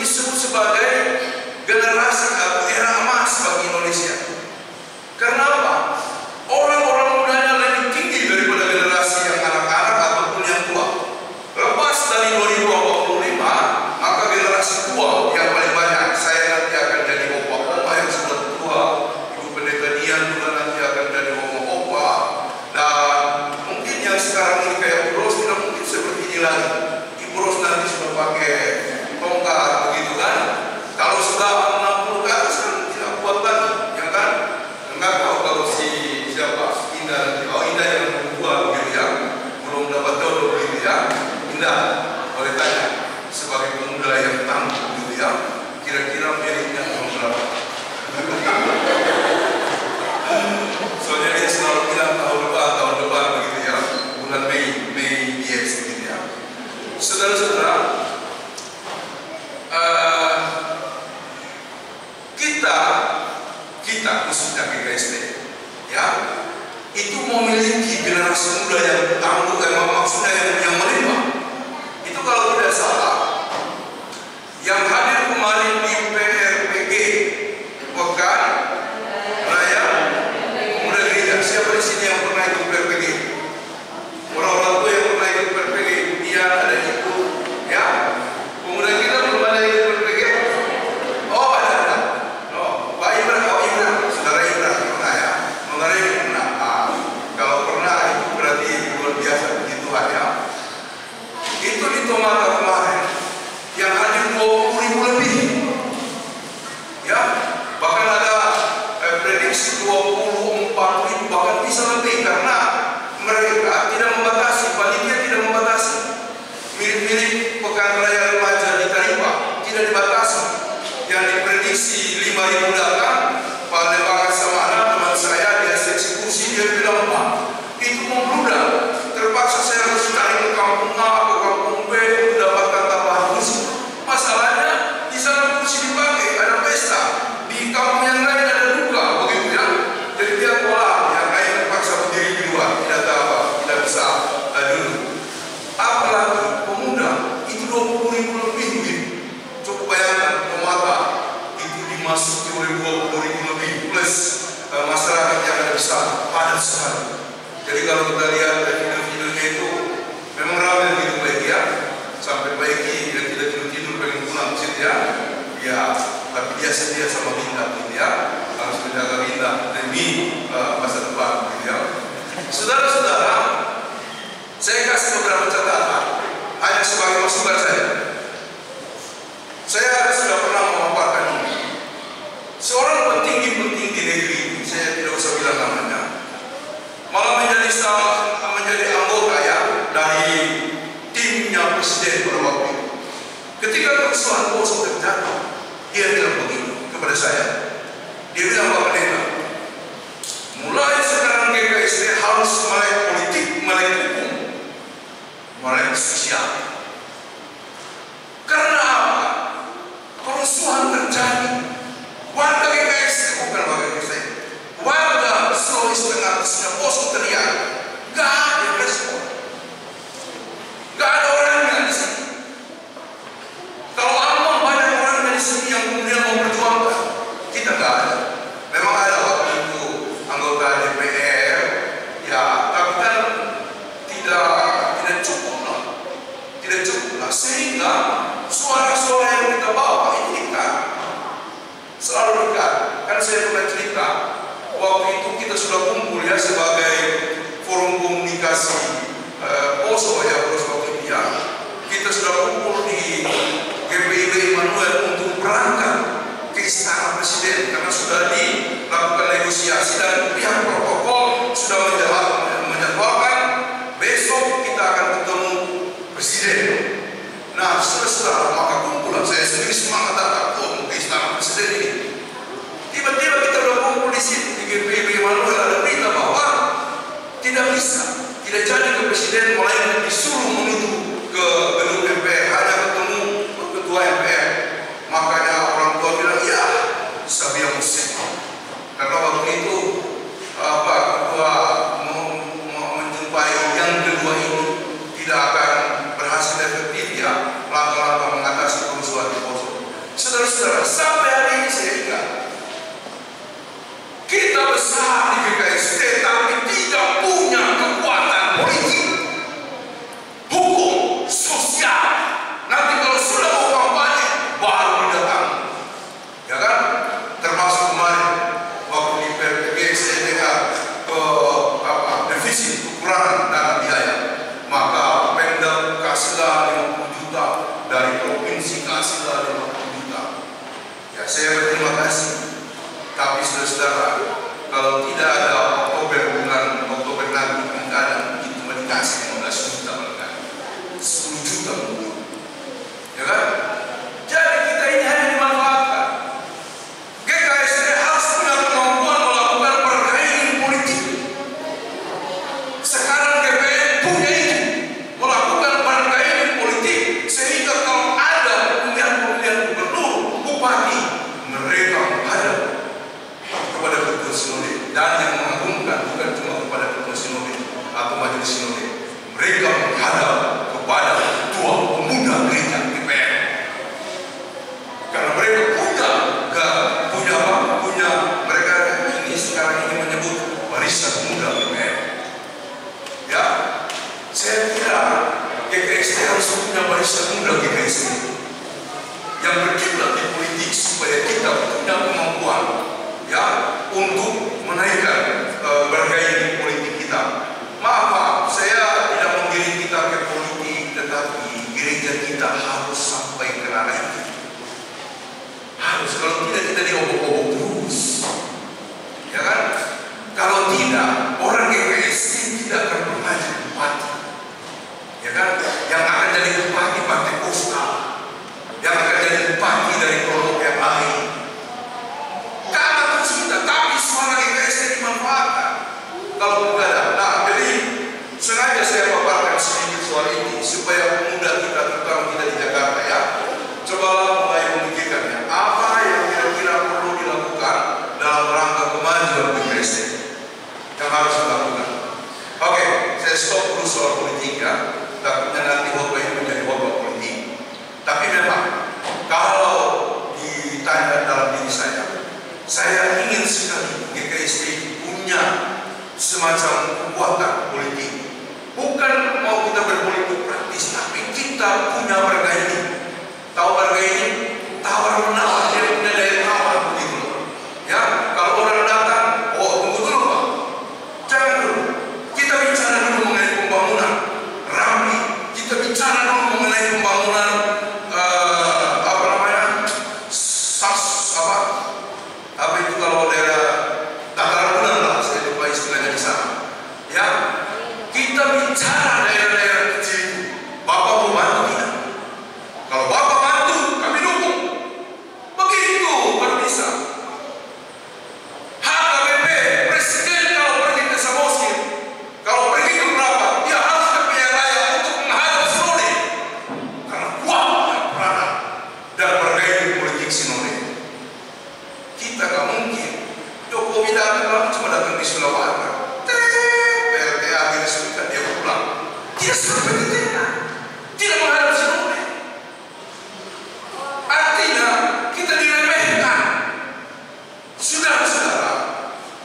disebut sebagai generasi atau era emas bagi Indonesia. Karena apa? Orang-orang mudanya lebih tinggi daripada generasi yang anak-anak ataupun yang tua. Lepas dari 2045, maka generasi tua yang paling banyak. Saya nanti akan jadi opa-opa yang sudah tua. Ibu Pendeta Dian juga nanti akan jadi opa-opa. Dan mungkin yang sekarang ini kayak Bu Ros tidak mungkin seperti ini lagi. Ibu Ros nanti sudah pakai tongkat begitu kan. Kalau sudah 60 ke atas kan tidak kuat lagi, ya kan? Enggak tahu kalau si siapa Indah nanti. Oh, Indah yang tua begitu ya, belum dapat jodoh begitu ya. Indah, boleh tanya sebagai pemuda yang tangguh begitu ya, kira-kira miliknya tahun berapa? Soalnya dia selalu bilang tahun depan begitu ya, bulan Mei yes begitu ya. Saudara-saudara, kita khususnya GKST ya, itu memiliki generasi muda yang tangguh, maksudnya yang menerima. Itu kalau tidak salah, yang hadir kemarin di PRPG Pekan Raya Pemuda Gereja, siapa di sini yang pernah ikut PRPG? Orang-orang tua yang pernah ikut PRPG, dia ada ibu ya. Pemuda kita belum ada ikut PRPG. Oh, ada. Oh, Pak Ibra, saudara Ibra pernah ya. Mengenai pernah. Kalau pernah itu berarti luar biasa puji Tuhan ya. Itu di Tomata kemarin yang hadir 20.000 lebih. Ya, bahkan ada prediksi 24.000 bahkan bisa lebih karena mereka tidak membatasi, panitia tidak membatasi. Mirip-mirip Pekan Raya Remaja di Taripa tidak dibatasi. Yang diprediksi 5.000 datang, Pak Lebangan Samana teman saya dia seksi kursi, dia bilang Pak itu membludak, terpaksa saya harus cari ke kampung A, ke kampung B untuk dapatkan tambahan kursi. Masalahnya di sana kursi dipakai, ada pesta, di kampung yang lain ada duka begitu ya. Jadi dia pola yang lain terpaksa berdiri di luar, tidak bisa duduk. Apalagi pemuda itu 20.000 lebih begitu. Coba bayangkan Tomata itu dimasuki oleh 20.000 lebih plus masyarakat yang ada di sana, padat sekali. Jadi kalau kita lihat video-videonya itu memang ramai begitu baik ya, sampai baiki dan tidak tidur pengen pulang ke situ ya. Ya, tapi dia setia sama Binda gitu ya, harus menjaga Binda demi masa depan gitu ya. Saudara-saudara, saya kasih beberapa catatan hanya sebagai masukan saya. Saya sudah pernah memaparkan ini. Seorang petinggi di negeri ini, saya tidak usah bilang namanya, malah menjadi anggota ya dari timnya presiden pada waktu itu. Ketika kerusuhan Poso terjadi, dia bilang begini kepada saya. Dia bilang, Pak Pendeta, mulai sekarang GKST harus melek politik, melek hukum, melek sosial. Karena apa? Kerusuhan terjadi, warga GKST, bukan warga GKST, warga Sulawesi Tengah khususnya Poso teriak, gak ada respon, gak ada orangnya di sini. Kalau aman banyak orangnya di sini yang kemudian mau berjuangkan, kita gak ada. Memang ada waktu itu anggota DPR, ya, tapi kan tidak cukup lah, sehingga suara-suara yang kita bawa ini selalu dekat. Kan saya pernah cerita, waktu itu kita sudah kumpul ya sebagai forum komunikasi Poso ya, waktu itu ya. Kita sudah kumpul di GPIB Immanuel untuk berangkat ke Istana Presiden karena sudah dilakukan negosiasi dan pihak protokol sudah menjadwalkan besok kita akan ketemu Presiden. Nah, setelah maka kumpulan saya sendiri semangat datang ke Istana Presiden ini. Tiba-tiba kita sudah kumpul di sini di GPIB Immanuel, ada berita bahwa tidak jadi ke Presiden, melainkan disuruh menuju ke gedung MPR, hanya ketemu ketua MPR. Makanya orang tua bilang ya Sabia Musik, karena waktu itu ketua menjumpai yang kedua ini tidak akan berhasil efektif ya langkah-langkah mengatasi kerusuhan di Poso. provinsi kasihlah 50 juta. Ya, saya berterima kasih. Tapi saudara-saudara, kalau tidak ada bulan Oktober nanti pilkada, itu cuma dikasih 15 juta bahkan 10 juta mungkin. Ya kan? Jadi kita ini hanya dimanfaatkan. GKSD harus punya kemampuan melakukan pergainan politik. Sekarang GPN punya itu, melakukan pergainan politik, sehingga kalau ada pemilihan gubernur, bupati, mereka menghadap kepada ketua sinode. Dan yang mengagumkan bukan cuma kepada ketua sinode atau majelis sinode, mereka menghadap kepada ketua pemuda gereja GPN. Karena mereka punya mereka ini sekarang ini menyebut barisan pemuda GPN. Ya, saya kira GKSD harus punya barisan pemuda GKSD yang berkiblat di politik supaya kita punya kemampuan ya untuk menaikkan bergaya politik kita. Maaf, saya tidak menggiring kita ke politik, tetapi gereja kita harus sampai ke ranah itu. Harus, kalau tidak kita diobok-obok terus, ya kan? Kalau tidak, orang GKSD tidak akan pernah jadi bupati, ya kan? Yang akan jadi bupati Partai Kosta, yang akan jadi bupati dari kelompok yang lain. Karena terus kita, tapi suara GKSD dimanfaatkan. Kalau tidak ada, nah jadi sengaja saya paparkan sedikit soal ini supaya pemuda kita, terutama kita di Jakarta ya, cobalah mulai memikirkannya. Apa yang kira-kira perlu dilakukan dalam rangka kemajuan GKSD yang harus dilakukan. Oke, saya stop dulu soal politik ya. Takutnya nanti khotbah ini menjadi khotbah politik. Tapi memang kalau ditanya dalam diri saya ingin sekali GKSD punya semacam kekuatan politik. Bukan mau kita berpolitik praktis, tapi kita punya bergaining. Tahu bergaining? Tawar menawar, jadi punya daya tawar begitu. Ya, kalau orang datang, oh tunggu dulu Pak, jangan dulu. Kita bicara dulu mengenai pembangunan Ramli, kita bicara dulu mengenai pembangunan apa itu kalau daerah dataran bulan lah, saya lupa istilahnya di sana. Ya, kita bicara daerah-daerah kecil itu. Bapak mau bantu tidak? Kalau Bapak bantu, kami dukung. Begitu baru bisa. HKBP, Presiden kalau pergi ke Samosir, kalau pergi ke berapa, dia harus ke pihak raya untuk menghadap sinode. Karena kuatnya peranan dan bergaya politik sinode. Kita gak mungkin. Jokowi datang cuma datang di Sulawesi. PLT akhirnya sudah dia pulang. Tidak sampai ke tengah. Tidak menghadap sinode. Artinya kita diremehkan. Saudara-saudara,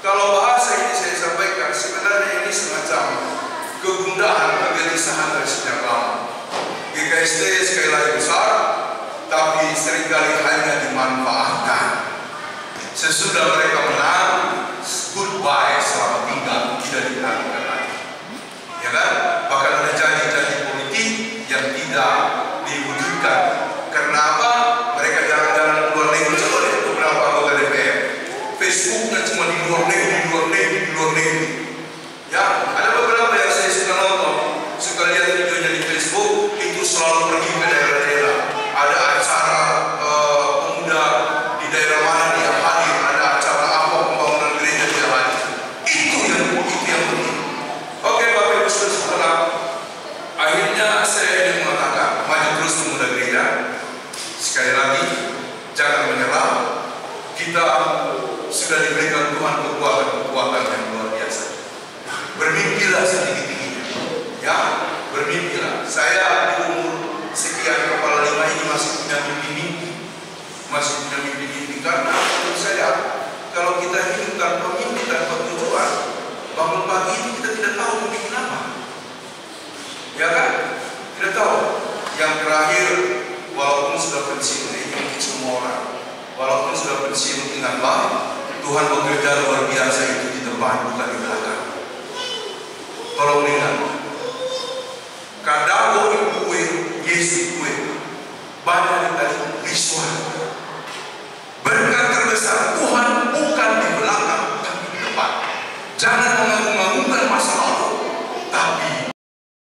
kalau bahasa ini saya sampaikan, sebenarnya ini semacam kegundahan, kegelisahan dari sejak lama. GKSD sekali lagi besar, tapi seringkali hanya dimanfaatkan. Sesudah mereka menang, goodbye selama tinggal, tidak dikenalkan lagi. Ya kan? Bahkan ada janji-janji politik yang tidak diwujudkan. Karena apa? Mereka jalan-jalan ke luar negeri. Coba lihat beberapa anggota DPR. Facebooknya cuma di luar negeri. Ya, ada beberapa yang saya suka nonton, suka lihat videonya di Facebook, itu selalu pergi ke daerah-daerah. Ada acara pemuda di daerah mana dia hadir, ada acara apa pembangunan gereja dia hadir. Itu yang penting. Oke, Bapak Ibu Saudara, akhirnya saya ingin mengatakan, maju terus pemuda gereja. Sekali lagi, jangan menyerah. Kita sudah diberikan Tuhan kekuatan yang luar biasa. Bermimpilah setinggi-tingginya, ya, bermimpilah. Saya di umur sekian kepala 5 ini masih punya mimpi-mimpi, karena menurut saya kalau kita hidup tanpa mimpi, tanpa tujuan, bangun pagi itu kita tidak tahu mau bikin apa, ya kan? Tidak tahu. Yang terakhir, walaupun sudah pensiun, ini mungkin semua orang, walaupun sudah pensiun, ingatlah Tuhan bekerja luar biasa itu di depan, bukan di belakang. Tolong ingat, kadang kue, Yesus kue, banyak yang tadi